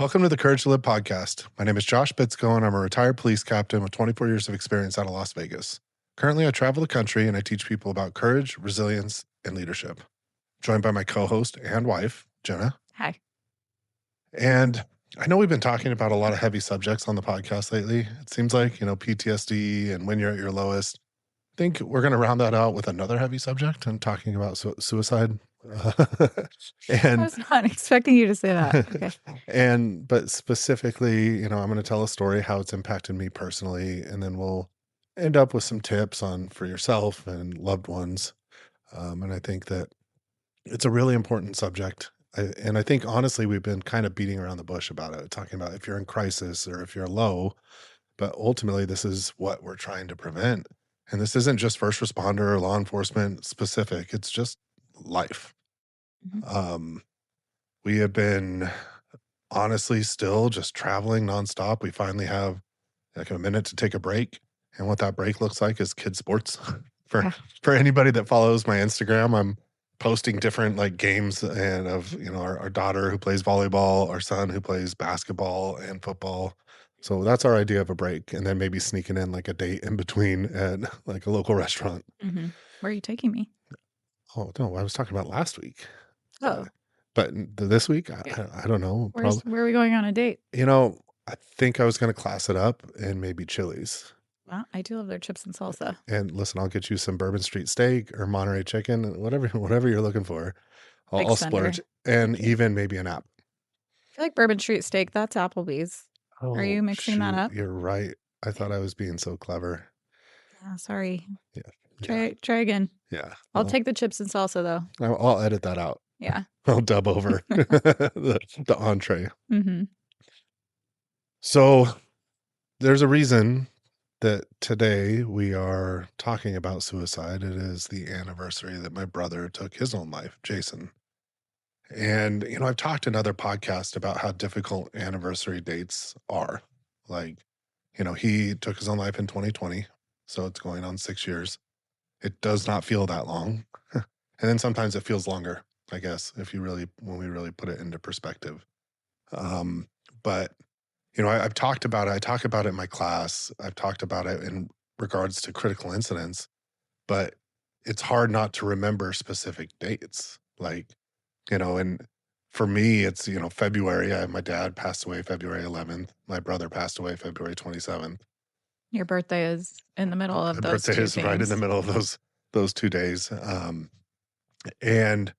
Welcome to the Courage to Live podcast. My name is Josh Bitsko, and I'm a retired police captain with 24 years of experience out of Las Vegas. Currently, I travel the country and I teach people about courage, resilience, and leadership. Joined by my co-host and wife, Jenna. Hi. And I know we've been talking about a lot of heavy subjects on the podcast lately. It seems like, PTSD and when you're at your lowest. I think we're going to round that out with another heavy subject and talking about suicide. I and was not expecting you to say that. Okay. but specifically, I'm going to tell a story how it's impacted me personally, and then we'll end up with some tips on for yourself and loved ones. And I think that it's a really important subject. And I think honestly, we've been kind of beating around the bush about it, talking about if you're in crisis or if you're low, but ultimately this is what we're trying to prevent. And this isn't just first responder or law enforcement specific. It's just life. Mhm. We have been honestly still just traveling nonstop. We finally have like a minute to take a break. And what that break looks like is kid sports. Yeah. For anybody that follows my Instagram, I'm posting different like games and of, our daughter who plays volleyball, our son who plays basketball and football. So that's our idea of a break. And then maybe sneaking in like a date in between at like a local restaurant. Mm-hmm. Where are you taking me? Oh, no, I was talking about last week. Oh, But this week, Yeah. I don't know. where are we going on a date? I think I was going to class it up and maybe Chili's. Well, I do love their chips and salsa. And listen, I'll get you some Bourbon Street steak or Monterey chicken, whatever you're looking for. I'll splurge, and even maybe an app. I feel like Bourbon Street steak, that's Applebee's. Are you mixing that up? You're right. I thought I was being so clever. Yeah, sorry. Yeah. Try again. Yeah. I'll take the chips and salsa though. I'll edit that out. Yeah. I'll dub over the entree. Mm-hmm. So there's a reason that today we are talking about suicide. It is the anniversary that my brother took his own life, Jason. And, I've talked in other podcasts about how difficult anniversary dates are. Like, he took his own life in 2020, so it's going on 6 years. It does not feel that long. And then sometimes it feels longer, I guess, when we really put it into perspective. But I've talked about it. I talk about it in my class. I've talked about it in regards to critical incidents, but it's hard not to remember specific dates. Like, and for me, it's, February. My dad passed away February 11th. My brother passed away February 27th. Your birthday is in the middle of My those birthday two is things. right in the middle of those 2 days. And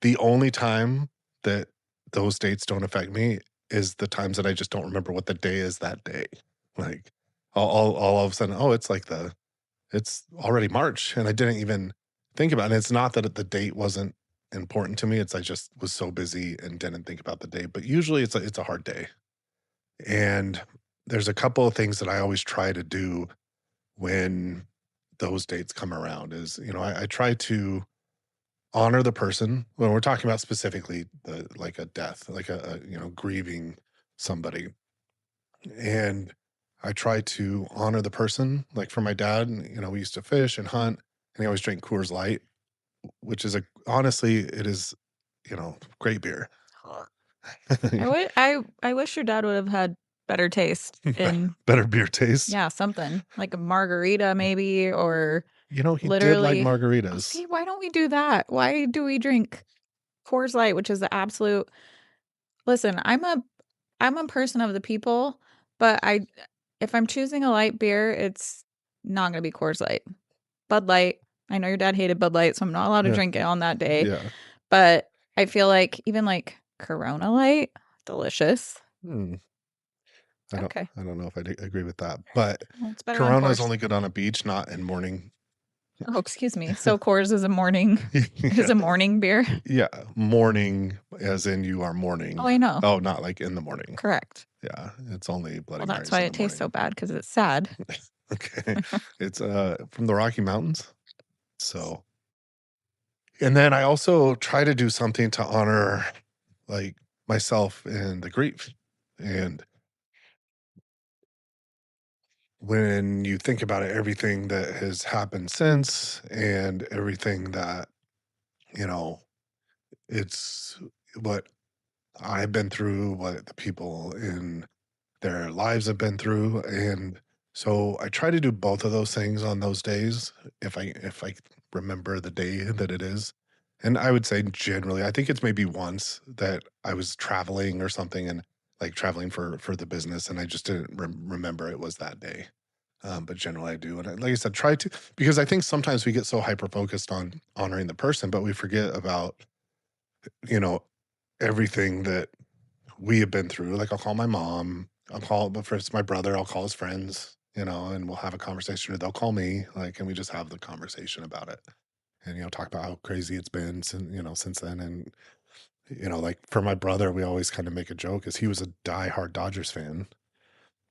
the only time that those dates don't affect me is the times that I just don't remember what the day is that day. Like all of a sudden, oh, it's already March, and I didn't even think about it. And it's not that the date wasn't important to me. It's I just was so busy and didn't think about the date. But usually it's a hard day. And there's a couple of things that I always try to do when those dates come around is, I try to honor the person when we're talking about specifically like a death, like grieving somebody. And I try to honor the person. Like for my dad, we used to fish and hunt, and he always drank Coors Light, which is honestly, it is, great beer. I wish your dad would have had better taste in Better beer taste. Yeah, something like a margarita maybe, or He did like margaritas. See, why don't we do that? Why do we drink Coors Light, which is the absolute Listen, I'm a person of the people, but if I'm choosing a light beer, it's not going to be Coors Light. Bud Light. I know your dad hated Bud Light, so I'm not allowed to drink it on that day. Yeah. But I feel like even like Corona Light, delicious. I don't know if I agree with that, but it's better on Corona is Coors. only good on a beach, not in morning. Oh, excuse me. So Coors is a morning is a morning beer. Yeah, morning as in you are mourning. Oh, I know. Oh, not like in the morning. Correct. Yeah, it's only Bloody Well, that's Marys why in it the tastes so morning. bad, because it's sad. Okay. It's from the Rocky Mountains. So, and then I also try to do something to honor like myself in the grief. And when you think about it, everything that has happened since and everything that, it's what I've been through, what the people in their lives have been through, and so I try to do both of those things on those days if I remember the day that it is. And I would say generally, I think it's maybe once that I was traveling or something and like traveling for the business, and I just didn't remember it was that day. But generally, I do, and like I said, try to, because I think sometimes we get so hyper focused on honoring the person, but we forget about you know everything that we have been through. Like, I'll call my mom, I'll call, but if it's my brother, I'll call his friends, and we'll have a conversation, or they'll call me, like, and we just have the conversation about it. And, talk about how crazy it's been since then. And, like for my brother, we always kind of make a joke is he was a diehard Dodgers fan.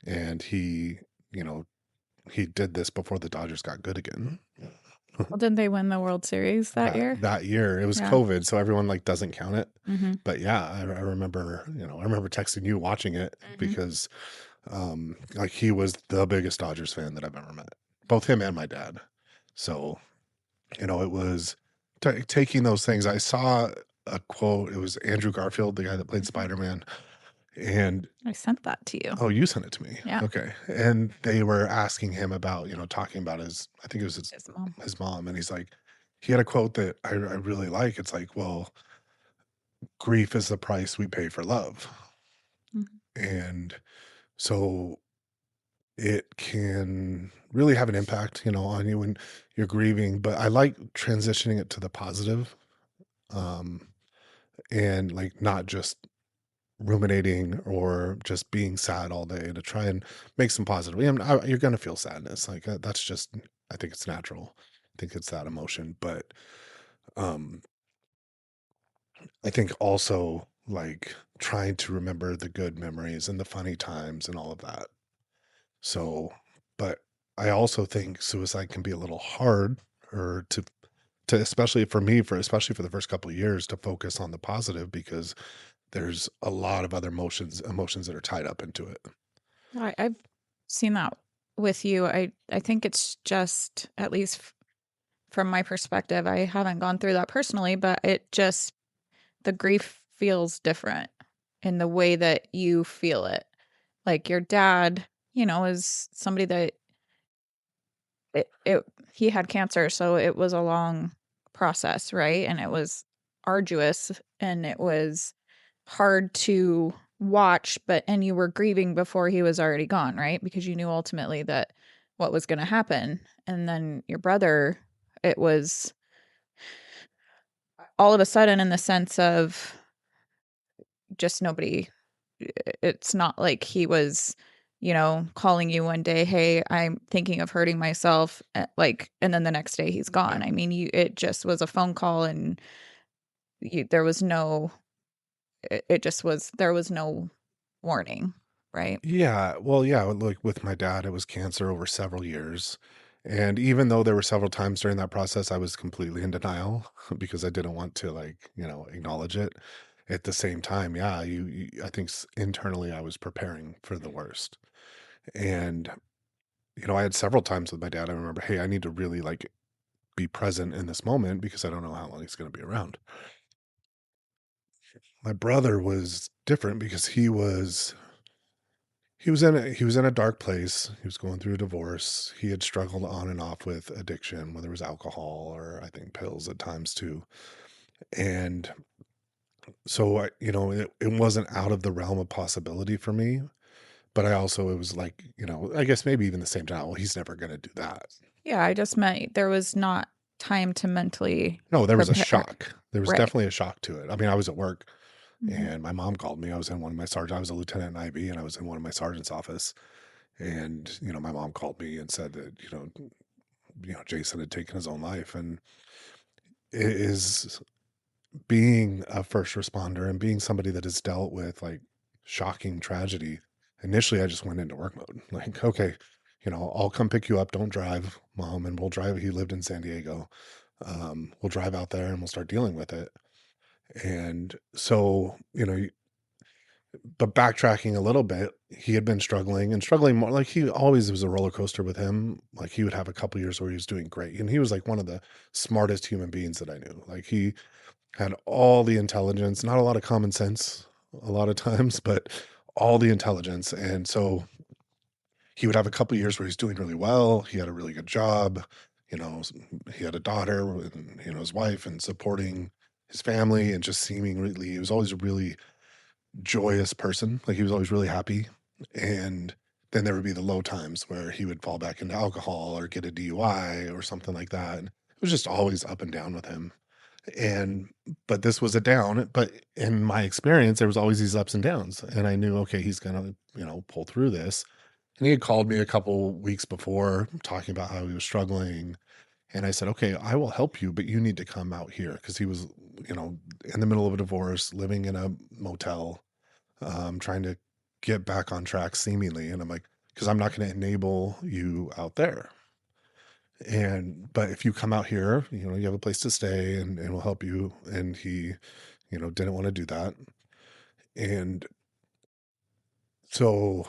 And you know, he did this before the Dodgers got good again. Well, didn't they win the World Series that year? That year it was Yeah. COVID, so everyone like doesn't count it. Mm-hmm. But yeah, I remember, I remember texting you watching it Mm-hmm. because like he was the biggest Dodgers fan that I've ever met, both him and my dad. So, it was taking those things. I saw a quote. It was Andrew Garfield, the guy that played Mm-hmm. Spider-Man. And I sent that to you. oh, you sent it to me. Yeah. Okay. And they were asking him about, talking about I think it was His mom. his mom. And he's like, he had a quote that I really like. It's like, well, grief is the price we pay for love. Mm-hmm. And so it can really have an impact, on you when you're grieving. But I like transitioning it to the positive, um, and like not just ruminating or just being sad all day, to try and make some positive. You're going to feel sadness. Like that's just, I think it's natural. I think it's that emotion. But um, I think also like trying to remember the good memories and the funny times and all of that. So, but I also think suicide can be a little hard, or to especially for me, especially for the first couple of years, to focus on the positive, because there's a lot of other emotions that are tied up into it. I've seen that with you. I think it's just, at least from my perspective, I haven't gone through that personally, but it just, the grief feels different in the way that you feel it. Like your dad, is somebody that he had cancer, so it was a long process, right? And it was arduous, and it was hard to watch, and you were grieving before he was already gone, right? Because you knew ultimately that what was going to happen. And then your brother, it was all of a sudden, in the sense of just nobody, it's not like he was, calling you one day, hey, I'm thinking of hurting myself, like, and then the next day he's Yeah. gone. I mean, it just was a phone call, and there was no, it just was, there was no warning, right? Yeah. Well, yeah, like with my dad, it was cancer over several years. And even though there were several times during that process, I was completely in denial because I didn't want to, like, acknowledge it. At the same time, yeah, I think internally I was preparing for the worst. And, I had several times with my dad. I remember, hey, I need to really like be present in this moment because I don't know how long he's going to be around. My brother was different because he was in a dark place. He was going through a divorce. He had struggled on and off with addiction, whether it was alcohol or I think pills at times too. And so it wasn't out of the realm of possibility for me. But I also, it was like, I guess maybe even the same time, well, he's never going to do that. Yeah, I just meant there was not time to mentally No, there was a prepare. shock. There was Right. definitely a shock to it. I mean, I was at work Mhm. and my mom called me. I was in one of my sergeant. I was a lieutenant in IB, and I was in one of my sergeant's office. And, my mom called me and said that, Jason had taken his own life. And it is, being a first responder and being somebody that has dealt with like shocking tragedy. Initially, I just went into work mode. Like, okay, I'll come pick you up. Don't drive, mom, and we'll drive. He lived in San Diego. We'll drive out there and we'll start dealing with it. And so, but backtracking a little bit, he had been struggling more. Like, he always was a roller coaster with him. Like, he would have a couple years where he was doing great, and he was like one of the smartest human beings that I knew. Like, he had all the intelligence, not a lot of common sense, a lot of times, but all the intelligence. And so he would have a couple years where he's doing really well. He had a really good job. You know, he had a daughter and, his wife and supporting his family and just seemingly, he was always a really joyous person. Like he was always really happy. And then there would be the low times where he would fall back into alcohol or get a DUI or something like that. And it was just always up and down with him. And but this was a down, but in my experience, there was always these ups and downs. And I knew, okay, he's gonna, pull through this. And he had called me a couple weeks before talking about how he was struggling. And I said, okay, I will help you, but you need to come out here because he was, in the middle of a divorce, living in a motel, trying to get back on track seemingly. And I'm like, because I'm not going to enable you out there. But if you come out here, you have a place to stay and we'll help you. And he, didn't want to do that. And so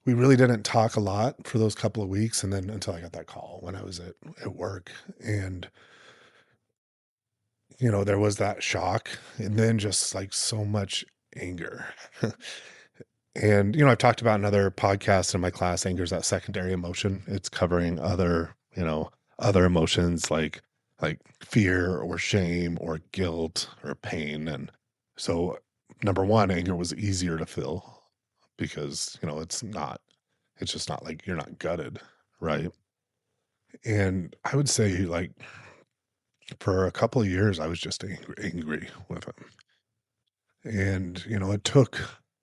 we really didn't talk a lot for those couple of weeks. And then until I got that call when I was at work. And, there was that shock and then just like so much anger. And, I've talked about in other podcasts in my class, anger is that secondary emotion. It's covering other emotions like fear or shame or guilt or pain. And so number one, anger was easier to feel because, it's just not like you're not gutted, right? And I would say like for a couple of years, I was just angry with him. And, it took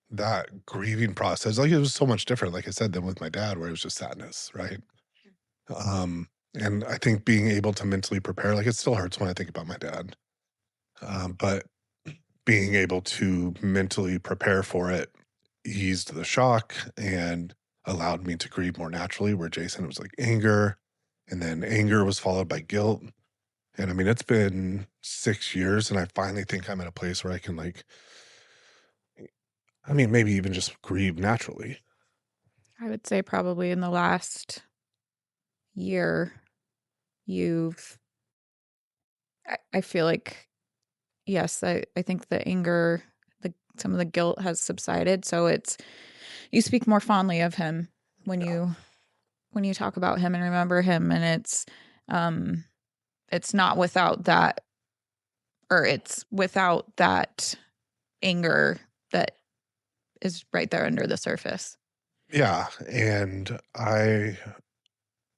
that grieving process. Like it was so much different, like I said, than with my dad, where it was just sadness, right? Um, and I think being able to mentally prepare, like it still hurts when I think about my dad. But being able to mentally prepare for it eased the shock and allowed me to grieve more naturally, where Jason was like anger, and then anger was followed by guilt. And I mean, it's been 6 years, and I finally think I'm in a place where I can like, I mean, maybe even just grieve naturally. I would say probably in the last year, you've, I feel like, yes, I think the anger, some of the guilt has subsided. So you speak more fondly of him when Yeah. you talk about him and remember him. And um, it's not without that, or it's without that anger that is right there under the surface. Yeah.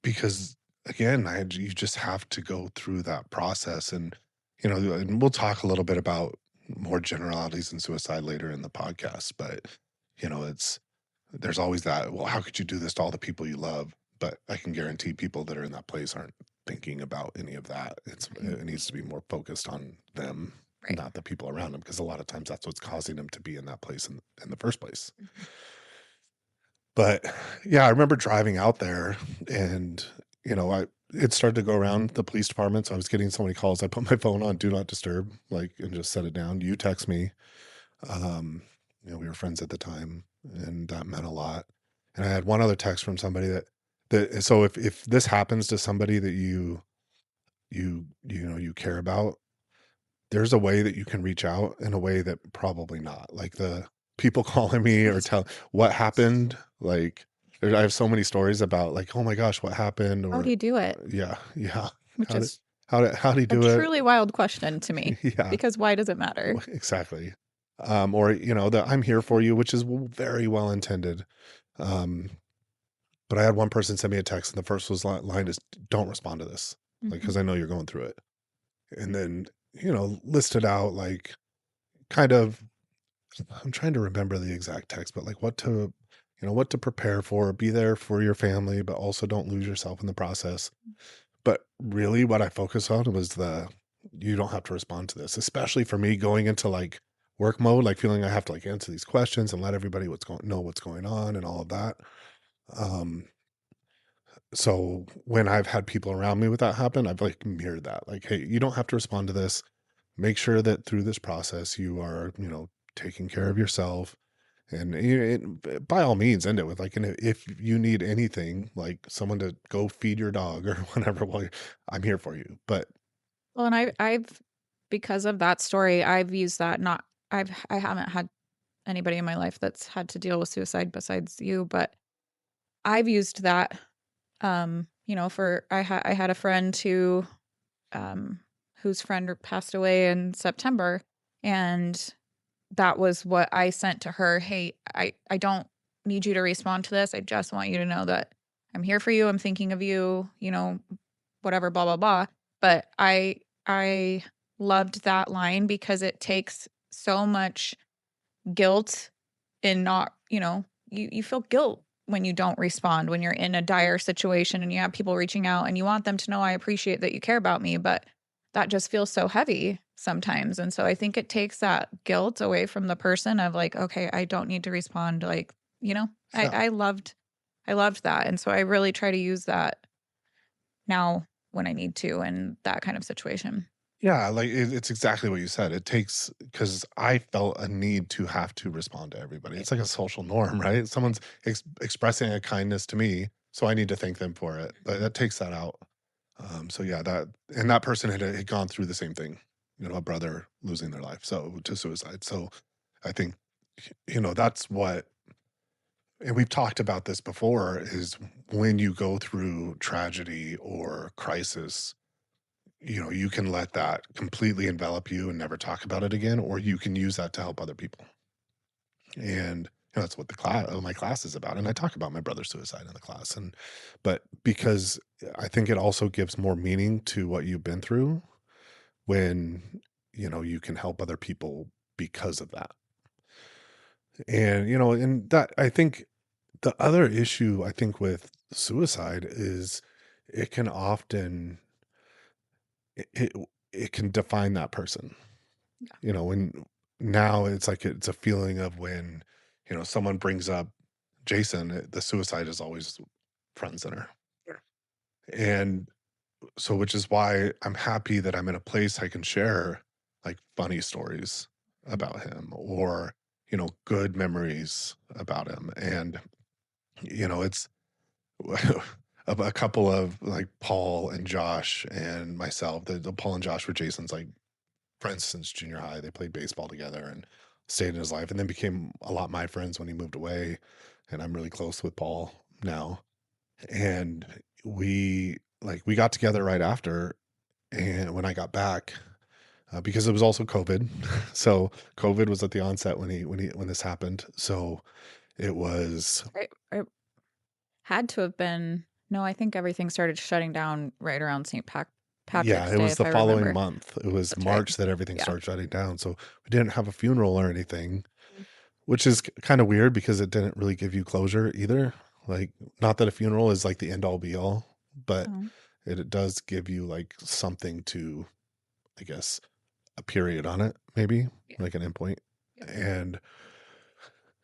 Because again, you just have to go through that process. And we'll talk a little bit about more generalities in suicide later in the podcast. But, there's always that, well, how could you do this to all the people you love? But I can guarantee people that are in that place aren't thinking about any of that. Right. It needs to be more focused on them, Right. not the people around them, because a lot of times that's what's causing them to be in that place in the first place. Mhm. But yeah, I remember driving out there and, it started to go around the police department. So I was getting so many calls. I put my phone on do not disturb, and just set it down. You text me. Um, we were friends at the time and that meant a lot. And I had one other text from somebody so if this happens to somebody that you care about, there's a way that you can reach out in a way that probably not. Like the people calling me or tell what happened, like I have so many stories about like, oh my gosh, what happened? How do Or you do it? yeah, yeah. Which How did is how did he a do it? truly wild question to me, Yeah, because why does it matter? exactly. Or the I'm here for you, which is very well intended. Um, but I had one person send me a text, and the first line is, "Don't respond to this," like Mhm. because I know you're going through it. And then listed out like kind of I'm trying to remember the exact text, but like what to prepare for, be there for your family, but also don't lose yourself in the process. But really what I focused on was you don't have to respond to this, especially for me going into like work mode, like feeling I have to like answer these questions and let everybody know what's going on and all of that. Um, so when I've had people around me with that happen, I've like mirrored that. Like, hey, you don't have to respond to this. Make sure that through this process you are, taking care of yourself. And by all means, end it with like, and if you need anything, like someone to go feed your dog or whatever, well, I'm here for you. But Well, and I've because of that story, I've used that. I haven't had anybody in my life that's had to deal with suicide besides you, but I've used that, for I had a friend whose friend passed away in September, and that was what I sent to her. Hey, I don't need you to respond to this. I just want you to know that I'm here for you. I'm thinking of you, whatever, blah, blah, blah. But I loved that line because it takes so much guilt in not, you feel guilt when you don't respond, when you're in a dire situation and you have people reaching out and you want them to know I appreciate that you care about me, but that just feels so heavy sometimes. And so I think it takes that guilt away from the person of like, okay, I don't need to respond. Like, Yeah. I loved that. And so I really try to use that now when I need to in that kind of situation. Yeah, like, it's exactly what you said. It takes because I felt a need to have to respond to everybody. Right. It's like a social norm, right? Someone's expressing a kindness to me, so I need to thank them for it. That takes that out. So yeah, that person had gone through the same thing, a brother losing their life so to suicide. So I think that's what, and we've talked about this before, is when you go through tragedy or crisis, you can let that completely envelop you and never talk about it again, or you can use that to help other people. And that's what my class is about. And I talk about my brother's suicide in the class. But because I think it also gives more meaning to what you've been through when, you can help other people because of that. And that, I think the other issue I think with suicide is it can often, it, it can define that person. When now it's like it's a feeling of when, someone brings up Jason, the suicide is always front and center. Yeah. And so, which is why I'm happy that I'm in a place I can share like funny stories Mhm. about him or, good memories about him. And, it's a couple of like Paul and Josh and myself, the Paul and Josh were Jason's like friends since junior high. They played baseball together and stayed in his life and then became a lot my friends when he moved away. And I'm really close with Paul now. And we got together right after. And when I got back, because it was also COVID, so COVID was at the onset when this happened. So it was, It had to have been. No, I think everything started shutting down right around yeah, Patrick's it Day, was if the I following remember. month. It was That's right. March that everything Yeah. started shutting down. So we didn't have a funeral or anything, Mm. which is kind of weird because it didn't really give you closure either. Like, not that a funeral is like the end all be all, but Oh, it does give you like something to, I guess, a period on it, maybe yeah. like an endpoint. Yep. And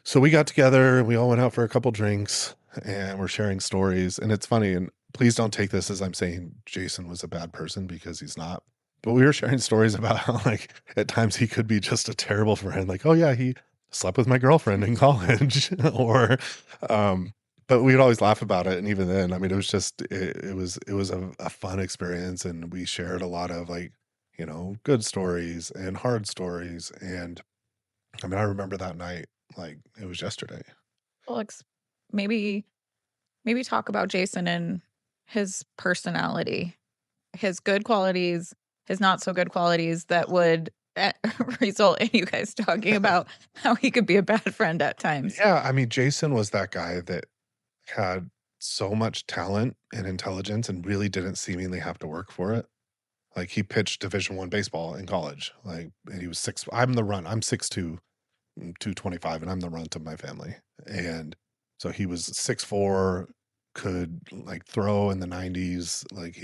so we got together, we all went out for a couple drinks and we're sharing stories. And it's funny, and please don't take this as I'm saying Jason was a bad person because he's not. But we were sharing stories about how, like, at times he could be just a terrible friend. Like, oh yeah, he slept with my girlfriend in college, or, um, but we'd always laugh about it. And even then, I mean, it was a fun experience, and we shared a lot of like, good stories and hard stories. And I mean, I remember that night like it was yesterday. Well, maybe maybe talk about Jason and his personality, his good qualities, his not so good qualities that would result in you guys talking about how he could be a bad friend at times. Yeah, I mean, Jason was that guy that had so much talent and intelligence and really didn't seemingly have to work for it. Like he pitched Division 1 baseball in college. Like, and he was six. I'm the run. I'm 6'2", 225, and I'm the runt of my family. And so he was 6'4", could like throw in the 90s. Like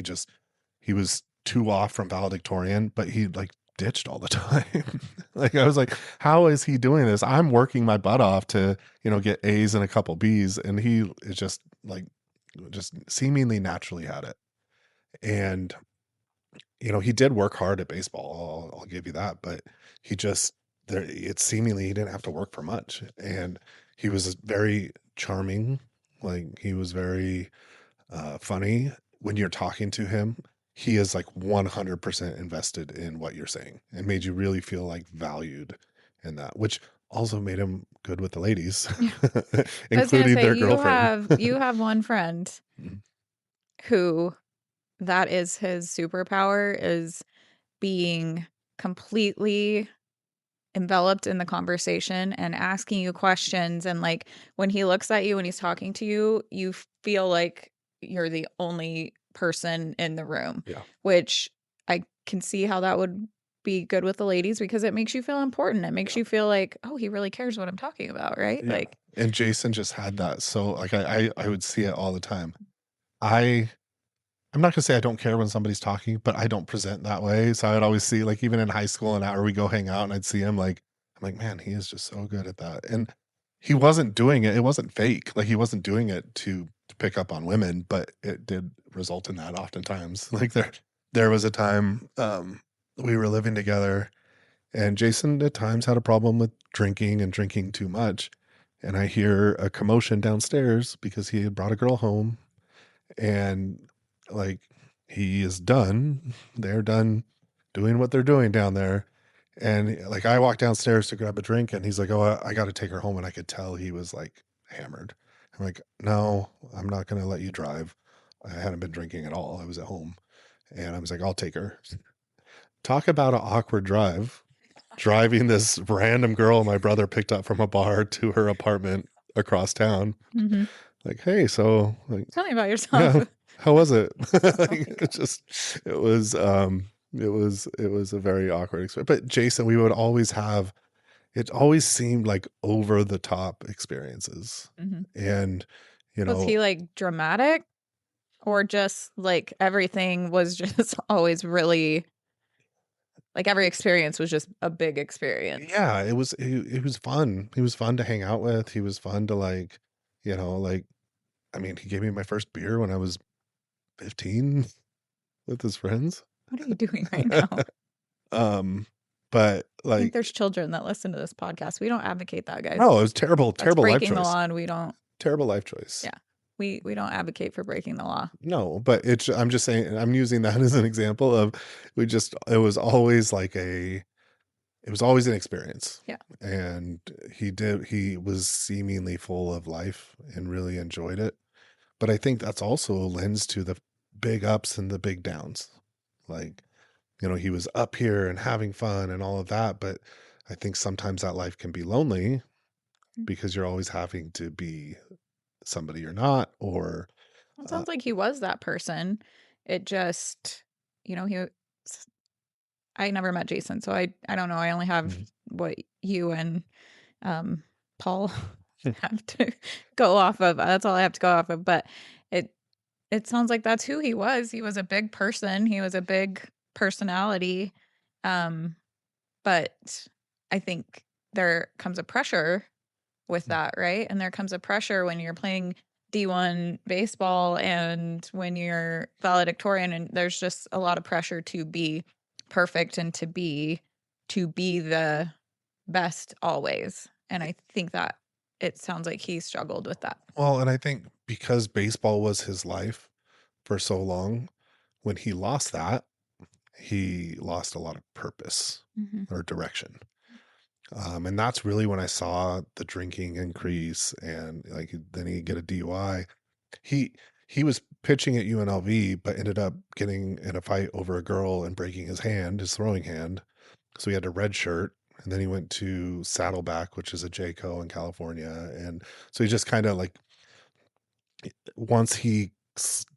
he was two off from valedictorian, but he like ditched all the time. Like I was like, how is he doing this? I'm working my butt off to, get A's and a couple B's. And he is just like, just seemingly naturally had it. And he did work hard at baseball. I'll give you that, but he just there. It seemingly he didn't have to work for much, and he was very charming. Like he was very funny when you're talking to him. He is like 100% invested in what you're saying and made you really feel like valued in that. Which also made him good with the ladies, Yeah. I was gonna including say their girlfriend. you have one friend Mhm. who that is his superpower is being completely enveloped in the conversation and asking you questions, and like when he looks at you when he's talking to you, you feel like you're the only person in the room, Yeah. which I can see how that would be good with the ladies because it makes you feel important. It makes Yeah. you feel like, oh, he really cares what I'm talking about, right? Yeah. Like, And Jason just had that. So like I would see it all the time. I I'm not gonna say I don't care when somebody's talking, but I don't present that way. So I'd always see, like, even in high school and or we go hang out and I'd see him like, I'm like, man, he is just so good at that. And he wasn't doing it. It wasn't fake. Like he wasn't doing it to pick up on women, but it did result in that oftentimes. Like there was a time we were living together and Jason at times had a problem with drinking and drinking too much. And I hear a commotion downstairs because he had brought a girl home and like he is done. They're done doing what they're doing down there. And like I walked downstairs to grab a drink and he's like, "Oh, I got to take her home." And I could tell he was like hammered. I'm like, "No, I'm not going to let you drive. I hadn't been drinking at all. I was at home." And I was like, "I'll take her." Talk about an awkward drive. Driving this random girl my brother picked up from a bar to her apartment across town. mhm. Like, "Hey, so like Tell me about yourself. yeah, how was it?" Oh Like, my it god. just it was a very awkward experience. But Jason, we would always have it always seemed like over the top experiences. Mhm. And, you Was know, he like dramatic or just like everything was just always really like every experience was just a big experience? yeah, it was fun. He was fun to hang out with. He was fun to like, like I mean, he gave me my first beer when I was 15 with his friends. What are you doing right now? Um, but I think like, there's children that listen to this podcast. We don't advocate that, guys. no, it was terrible, That's terrible life breaking the choice. law and we don't Terrible life choice. yeah. We don't advocate for breaking the law. No, but I'm just saying, I'm using that as an example of it was always it was always an experience. Yeah. And he was seemingly full of life and really enjoyed it. But I think that's also lends to the big ups and the big downs. Like, he was up here and having fun and all of that. But I think sometimes that life can be lonely Mm. because you're always having to be somebody you're not, or, It uh, sounds like he was that person. It just, he I never met Jason, so I don't know. I only have Mhm. what you and um Paul have to go off of. That's all I have to go off of, but it it sounds like that's who he was. He was a big person. He was a big personality. Um but I think there comes a pressure with that, right? And there comes a pressure when you're playing D1 baseball and when you're valedictorian, and there's just a lot of pressure to be perfect and to be the best always. And I think that it sounds like he struggled with that. Well, and I think because baseball was his life for so long, when he lost that, he lost a lot of purpose Mhm. or direction. And that's really when I saw the drinking increase and like then he get a DUI. He he was pitching at UNLV, but ended up getting in a fight over a girl and breaking his hand, his throwing hand. So he had a red shirt. And then he went to Saddleback, which is a JCO in California. And so he just kind of like once he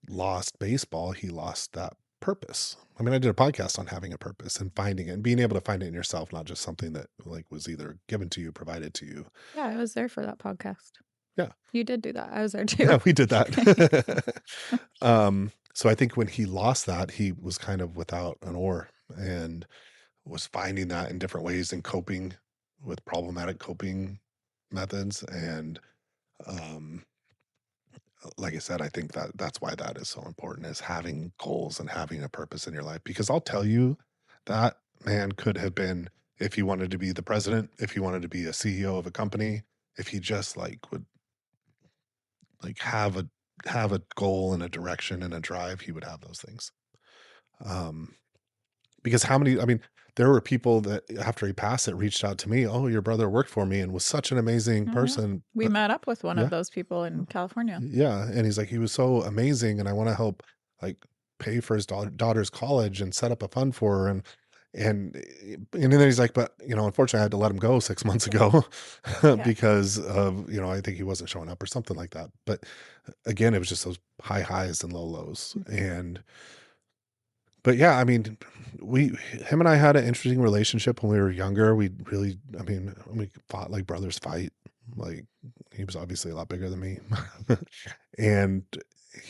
lost baseball, he lost that purpose. I mean, I did a podcast on having a purpose and finding it and being able to find it in yourself, not just something that like was either given to you, provided to you. Yeah, I was there for that podcast. Yeah. You did do that. I was there too. Yeah, we did that. So I think when he lost that, he was kind of without an oar and was finding that in different ways and coping with problematic coping methods. And um like I said, I think that that's why that is so important is having goals and having a purpose in your life. Because I'll tell you, that man could have been, if he wanted to be the president, if he wanted to be a CEO of a company, if he just like would like have a goal and a direction and a drive, he would have those things. Um, because how many, I mean, there were people that after he passed that reached out to me, "Oh, your brother worked for me and was such an amazing Oh, yeah. person." We met up with one of Yeah. those people in California. Yeah, and he's like, "He was so amazing, and I wanna help, like, pay for his daughter's college and set up a fund for her," and then he's like, "But, unfortunately, I had to let him go 6 months ago Yeah. because of, I think he wasn't showing up or something like that." But, again, it was just those high highs and low lows, Mhm. and but, yeah, I mean, we him and I had an interesting relationship when we were younger. We really, I mean, we fought like brothers fight. Like, he was obviously a lot bigger than me. And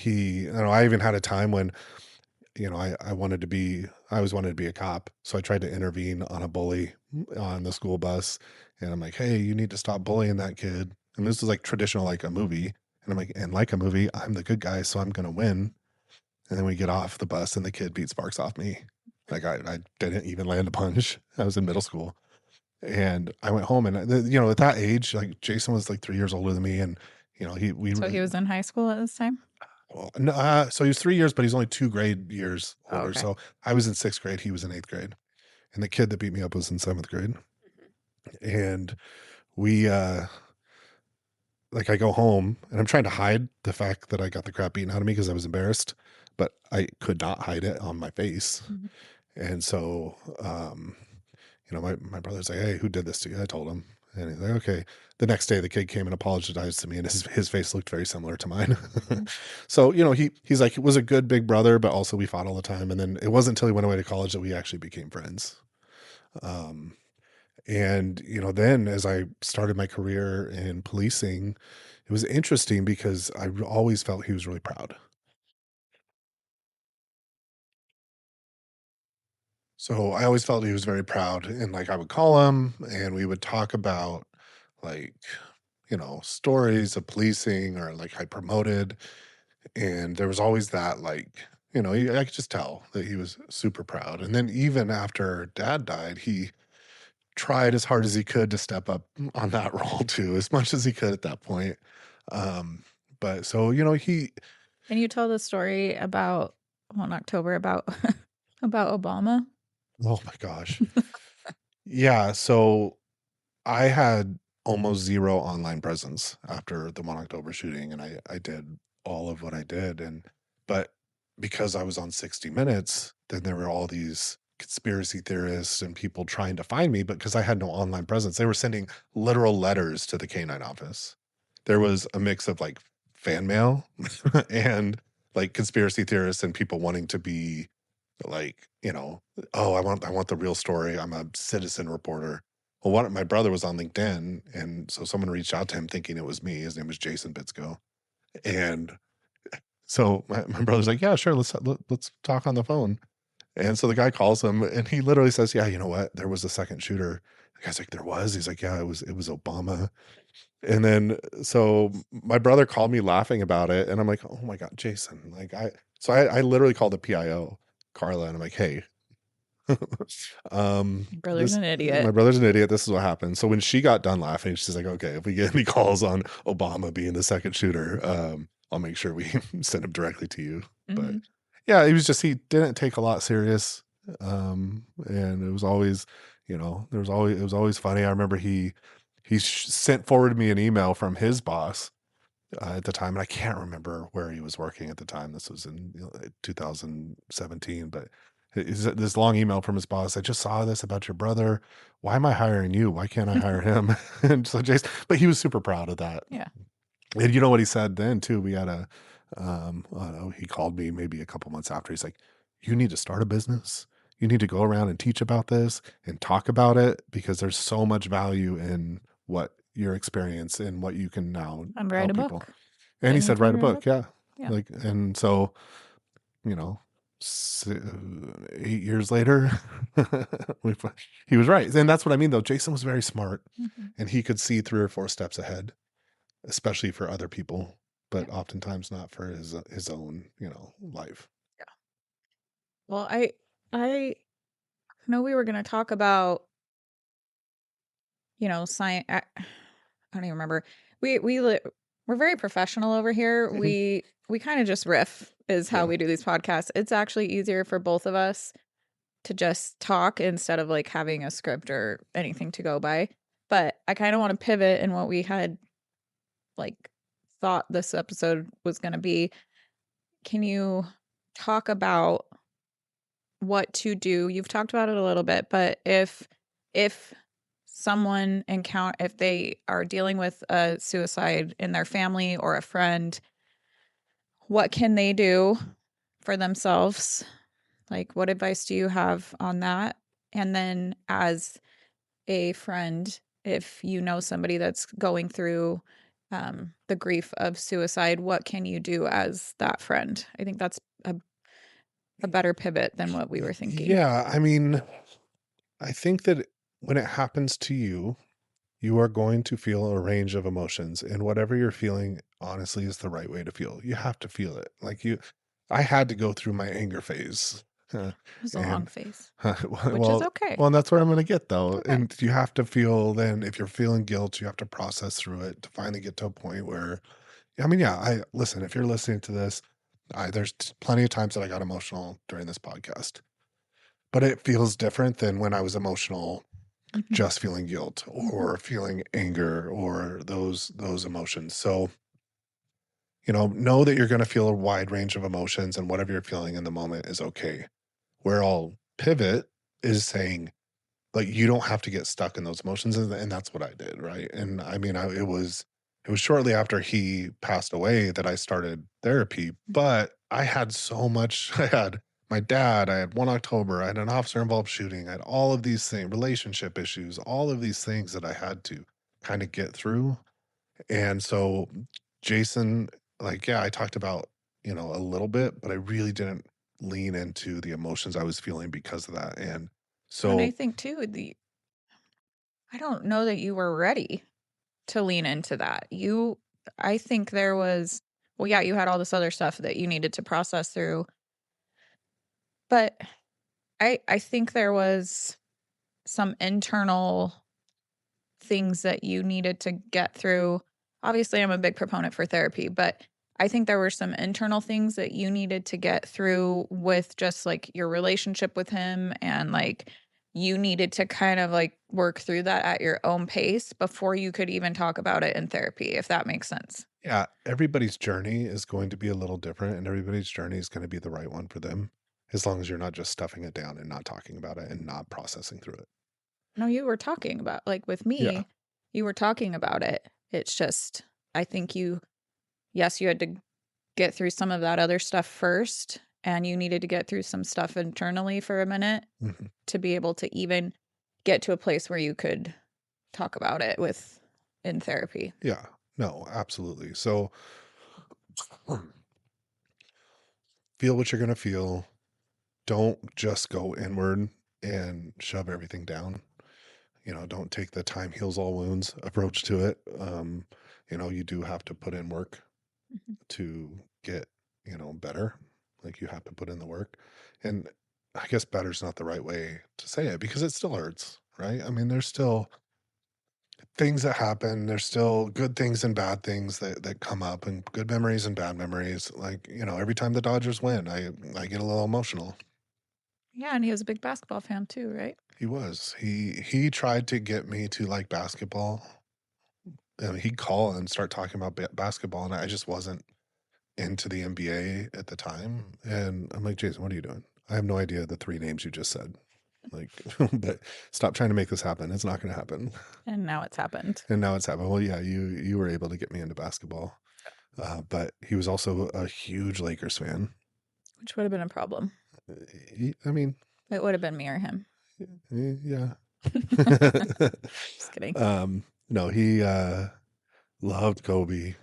I even had a time when, I always wanted to be a cop. So I tried to intervene on a bully on the school bus. And I'm like, "Hey, you need to stop bullying that kid." And this is like traditional, like a movie. And I'm like, and like a movie, I'm the good guy, so I'm going to win. And then we get off the bus and the kid beat sparks off me. Like, I didn't even land a punch. I was in middle school. And I went home and, at that age, like Jason was like 3 years older than me. And, So he was in high school at this time? well, no, so he was 3 years, but he's only 2 grade years Oh, older. okay. So I was in 6th grade. He was in 8th grade. And the kid that beat me up was in 7th grade. And we, like I go home and I'm trying to hide the fact that I got the crap beaten out of me because I was embarrassed, but I could not hide it on my face. Mhm. And so, my brother's like, "Hey, who did this to you?" I told him. And he's like, "Okay." The next day, the kid came and apologized to me, and his face looked very similar to mine. Mhm. So, he's like, he was a good big brother, but also we fought all the time. And then it wasn't until he went away to college that we actually became friends. Um, and, then as I started my career in policing, it was interesting because I always felt he was really proud. So I always felt he was very proud, and, like, I would call him, and we would talk about, like, stories of policing or, like, I promoted, and there was always that, like, I could just tell that he was super proud, and then even after dad died, he tried as hard as he could to step up on that role too, as much as he could at that point. Um, but so, he Can you tell the story about, well, in October about about Obama? oh my gosh. Yeah, so I had almost 0 online presence after the 1 October shooting, and I did all of what I did, but because I was on 60 Minutes, then there were all these conspiracy theorists and people trying to find me, but because I had no online presence, they were sending literal letters to the K-9 office. There was a mix of, like, fan mail and, like, conspiracy theorists and people wanting to be like, "Oh, I want the real story. I'm a citizen reporter." Well, my brother was on LinkedIn, and so someone reached out to him thinking it was me. His name was Jason Bitsko, and so my brother's like, "Yeah, sure, let's talk on the phone." And so the guy calls him, and he literally says, "Yeah, you know what? There was a second shooter." The guy's like, "There was?" He's like, "Yeah, it was Obama." And then so my brother called me laughing about it, and I'm like, "Oh my god, Jason!" Like I literally called the PIO, Carla, and I'm like, "Hey, Your brother's this an my idiot. brother's an idiot. This is what happened." So when she got done laughing, she's like, "Okay, if we get any calls on Obama being the second shooter, I'll make sure we send him directly to you." But Mhm. yeah, he didn't take a lot serious. And it was always, it was always funny. I remember he sent forwarded me an email from his boss at the time, and I can't remember where he was working at the time. This was in 2017, but this long email from his boss. "I just saw this about your brother. Why am I hiring you? Why can't I hire him?" And so Jason, but he was super proud of that. Yeah. And you know what he said then too? We had I don't know, he called me maybe a couple months after. He's like, "You need to start a business. You need to go around and teach about this and talk about it because there's so much value in what your experience and what you can now And write a help people." book. And he Didn't he said, tell you "Write to a write a book." book? Yeah. Yeah. Like, and so, you know, 8 years later, we, he was right. And that's what I mean, though. Jason was very smart Mhm. and he could see 3 or 4 steps ahead, especially for other people, Yeah. but oftentimes not for his own, life. Yeah. Well, I know we were going to talk about, science. I don't even remember. We're very professional over here. Mhm. We kind of just riff is how Yeah. we do these podcasts. It's actually easier for both of us to just talk instead of like having a script or anything to go by. But I kind of want to pivot in what we had like thought this episode was going to be. Can you talk about what to do? You've talked about it a little bit, but if someone if they are dealing with a suicide in their family or a friend, what can they do for themselves? Like, what advice do you have on that? And then, as a friend, if you know somebody that's going through the grief of suicide, what can you do as that friend? I think that's a better pivot than what we were thinking. Yeah, I mean, I think that when it happens to you, you are going to feel a range of emotions, and whatever you're feeling, honestly, is the right way to feel. You have to feel it. I had to go through my anger phase, It was a long and face, which is well, okay. well, and that's where I'm going to get It's though. okay. And you have to feel. Then, if you're feeling guilt, you have to process through it to finally get to a point where, I mean, yeah, I listen. If you're listening to this, there's plenty of times that I got emotional during this podcast, but it feels different than when I was emotional Mhm. just feeling guilt or feeling anger or those emotions. So, know that you're going to feel a wide range of emotions, and whatever you're feeling in the moment is okay. Where I'll pivot is saying, like, you don't have to get stuck in those emotions, and that's what I did, right? And I mean, it was shortly after he passed away that I started therapy, but I had so much. I had my dad, I had 1 October, I had an officer involved shooting, I had all of these things, relationship issues, all of these things that I had to kind of get through. And so Jason, like, yeah, I talked about, a little bit, but I really didn't lean into the emotions I was feeling because of that. And And I so, think too, I don't know that you were ready to lean into that. I think there was, well, yeah, you had all this other stuff that you needed to process through, but I think there was some internal things that you needed to get through. Obviously, I'm a big proponent for therapy, but I think there were some internal things that you needed to get through with just like your relationship with him, and like you needed to kind of like work through that at your own pace before you could even talk about it in therapy, if that makes sense. yeah, everybody's journey is going to be a little different, and everybody's journey is going to be the right one for them, as long as you're not just stuffing it down and not talking about it and not processing through it. No, you were talking about, like with Yeah. me, you were talking about it. It's just, I think yes, you had to get through some of that other stuff first, and you needed to get through some stuff internally for a minute Mhm. to be able to even get to a place where you could talk about it with in therapy. Yeah. No, absolutely. So feel what you're going to feel. Don't just go inward and shove everything down. Don't take the time heals all wounds approach to it. You do have to put in work Mhm. to get, better. Like, you have to put in the work. And I guess better's not the right way to say it, because it still hurts, right? I mean, there's still things that happen. There's still good things and bad things that come up, and good memories and bad memories. Like, every time the Dodgers win, I get a little emotional. Yeah, and he was a big basketball fan too, right? He was. He tried to get me to like basketball. He'd call and start talking about basketball, and I just wasn't into the NBA at the time. And I'm like, Jason, what are you doing? I have no idea the three names you just said. Like, but stop trying to make this happen. It's not going to happen. And now it's happened, And now it's happened. Well, yeah, you were able to get me into basketball, but he was also a huge Lakers fan. which would have been a problem. I mean, It would have been me or him. yeah. Just kidding. No, he loved Kobe.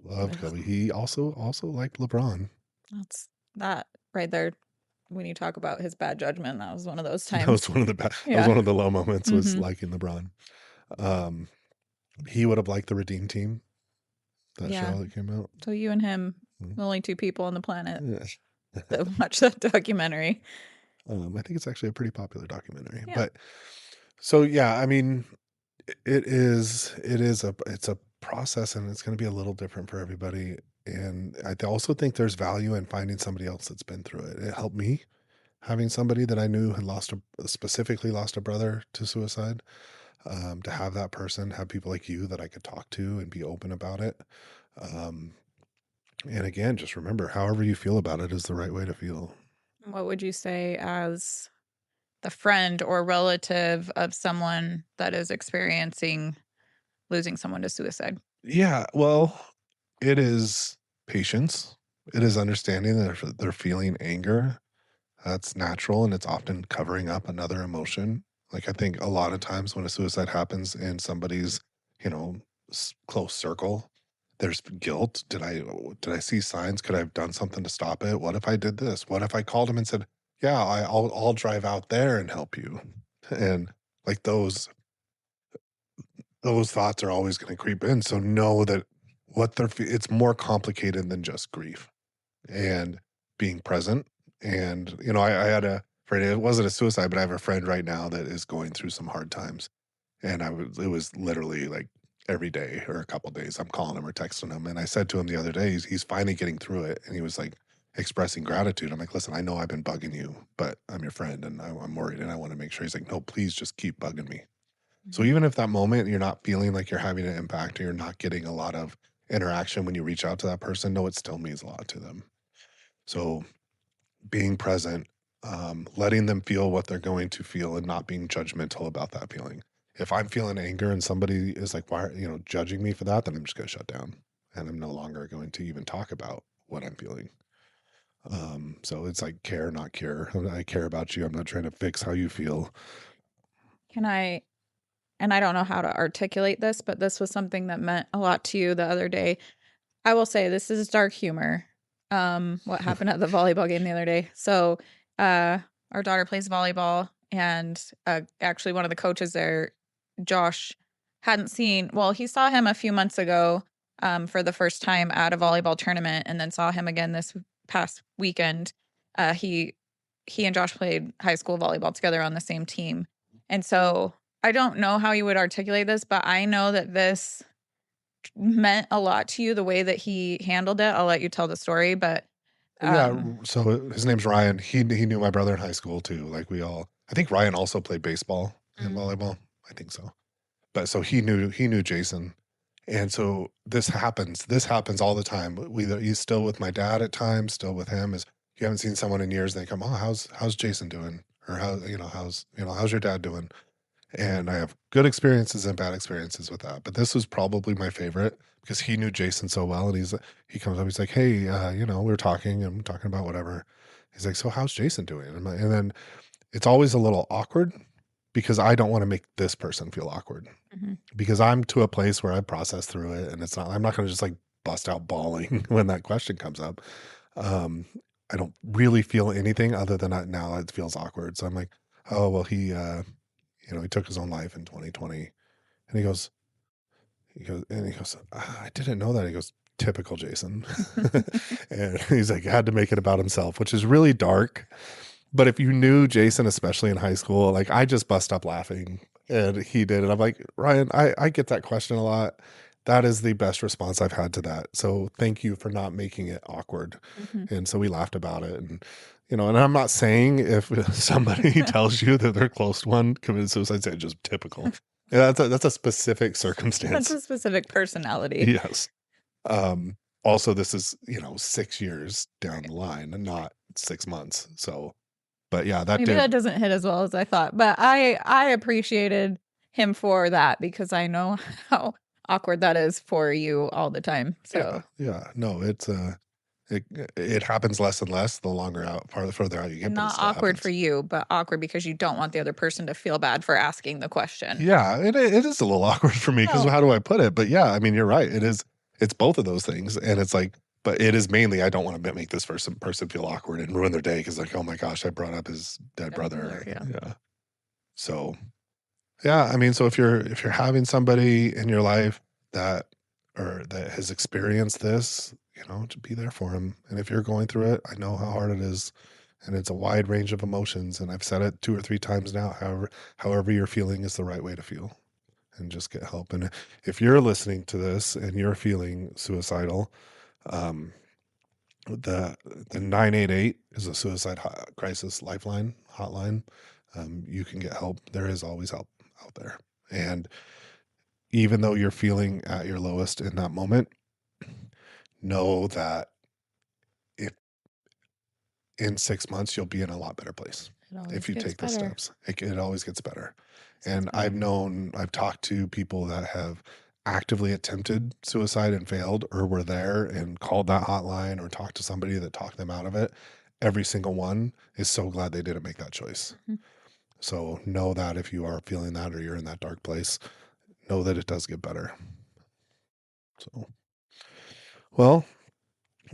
Loved Ugh, Kobe. He also liked LeBron. that's that right there. When you talk about his bad judgment, that was one of those That was times. one of the that was Yeah. one of the low moments, was Hmm. liking LeBron. Um, he would have liked the Redeem Team, that Yeah. show that came out. So you and him, Mm. the only two people on the planet Yeah. that watch that documentary. I think it's actually a pretty popular documentary. Yeah. But so yeah, I mean, it's a process, and it's going to be a little different for everybody. And I also think there's value in finding somebody else that's been through it. It helped me. having somebody that I knew had specifically lost a brother to suicide. To have that person, have people like you that I could talk to and be open about it. Um, and again, just remember, however you feel about it is the right way to feel. What would you say as the friend or relative of someone that is experiencing losing someone to suicide? Yeah, well, it is patience. It is understanding that if they're feeling anger. That's natural, and it's often covering up another emotion. Like, I think a lot of times when a suicide happens in somebody's, you know, close circle, there's guilt. Did I see signs? Could I have done something to stop it? What if I did this? What if I called him and said, "Yeah, I'll drive out there and help you," and like those thoughts are always going to creep in. So know that it's more complicated than just grief and being present. And, I had a friend, it wasn't a suicide, but I have a friend right now that is going through some hard times. And it was literally like every day or a couple days, I'm calling him or texting him. And I said to him the other day, he's finally getting through it. And he was like expressing gratitude. I'm like, listen, I know I've been bugging you, but I'm your friend and I'm worried and I want to make sure. He's like, no, please just keep bugging me. So Mhm. even if that moment you're not feeling like you're having an impact or you're not getting a lot of interaction when you reach out to that person, no, it still means a lot to them. So being present, letting them feel what they're going to feel and not being judgmental about that feeling. If I'm feeling anger and somebody is like, why, judging me for that, then I'm just going to shut down and I'm no longer going to even talk about what I'm feeling. So it's like care, not cure. I care about you. I'm not trying to fix how you feel. Can I, and I don't know how to articulate this, but this was something that meant a lot to you the other day. I will say this is dark humor. What happened at the volleyball game the other day. So, our daughter plays volleyball, and actually one of the coaches there, Josh, hadn't seen. Well, he saw him a few months ago, for the first time at a volleyball tournament, and then saw him again this past weekend. He and Josh played high school volleyball together on the same team, and so I don't know how you would articulate this, but I know that this meant a lot to you the way that he handled it. I'll let you tell the story, but Yeah. um So his name's Ryan. He knew my brother in high school too. Like I think Ryan also played baseball and mm, volleyball. I think so. But so he knew Jason. And so this happens all the time. He's still with my dad at times, still with him. Is you haven't seen someone in years, they come, oh, how's Jason doing? Or how's your dad doing? And I have good experiences and bad experiences with that. But this was probably my favorite because he knew Jason so well. And he comes up, he's like, hey, we were talking and talking about whatever. He's like, so how's Jason doing? And then it's always a little awkward because I don't want to make this person feel awkward mhm. because I'm to a place where I process through it and I'm not going to just like bust out bawling when that question comes up. Um, I don't really feel anything other than now it feels awkward. So I'm like, oh, well, he took his own life in 2020. And he goes, "Ah, I didn't know that." He goes, typical Jason. And he's like, had to make it about himself, which is really dark. But if you knew Jason, especially in high school, like I just bust up laughing and he did. And I'm like, Ryan, I get that question a lot. That is the best response I've had to that. So thank you for not making it awkward. Mhm. And so we laughed about it. And I'm not saying if somebody tells you that their close one committed suicide, say just typical. Yeah, that's a specific That's circumstance. a specific personality. Yes. Um, Also, this is, 6 years down Right. the line and not 6 months. So, but yeah, that Maybe that did. doesn't hit as well as I thought, but I appreciated him for that because I know how awkward that is for you all the time. Yeah, So, yeah. No, it it happens less and less the longer out, further out you get, and but it not still awkward for happens. you, but awkward because you don't want the other person to feel bad for asking the question. Yeah, it is a little awkward for me because No. how do I put it? But yeah, I mean, you're right. It is. It's both of those things, and it's like, but it is mainly I don't want to make this person feel awkward and ruin their day because like, oh my gosh, I brought up his dead brother. Yeah. Yeah. So yeah, I mean, so if you're having somebody in your life that that has experienced this, to be there for them. And if you're going through it, I know how hard it is, and it's a wide range of emotions. And I've said it 2 or 3 times now. However you're feeling is the right way to feel, and just get help. And if you're listening to this and you're feeling suicidal, um, The 988 is a suicide crisis lifeline hotline. You can get help. There is always help out there. And even though you're feeling at your lowest in that moment, know that if in 6 months you'll be in a lot better place It always if you gets take the better. steps. It always gets better. Gets And better. I've talked to people that have actively attempted suicide and failed, or were there and called that hotline, or talked to somebody that talked them out of it. Every single one is so glad they didn't make that choice. Mhm. So know that if you are feeling that, or you're in that dark place, know that it does get better. So, well,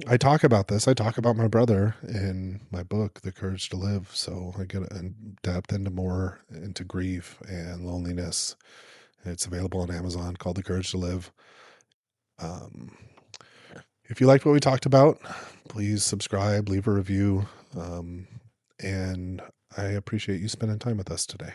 I talk about this. I talk about my brother in my book, The Courage to Live. So I get in depth into more into grief and loneliness. It's available on Amazon, called The Courage to Live. Um, if you liked what we talked about, please subscribe, leave a review. And I appreciate you spending time with us today.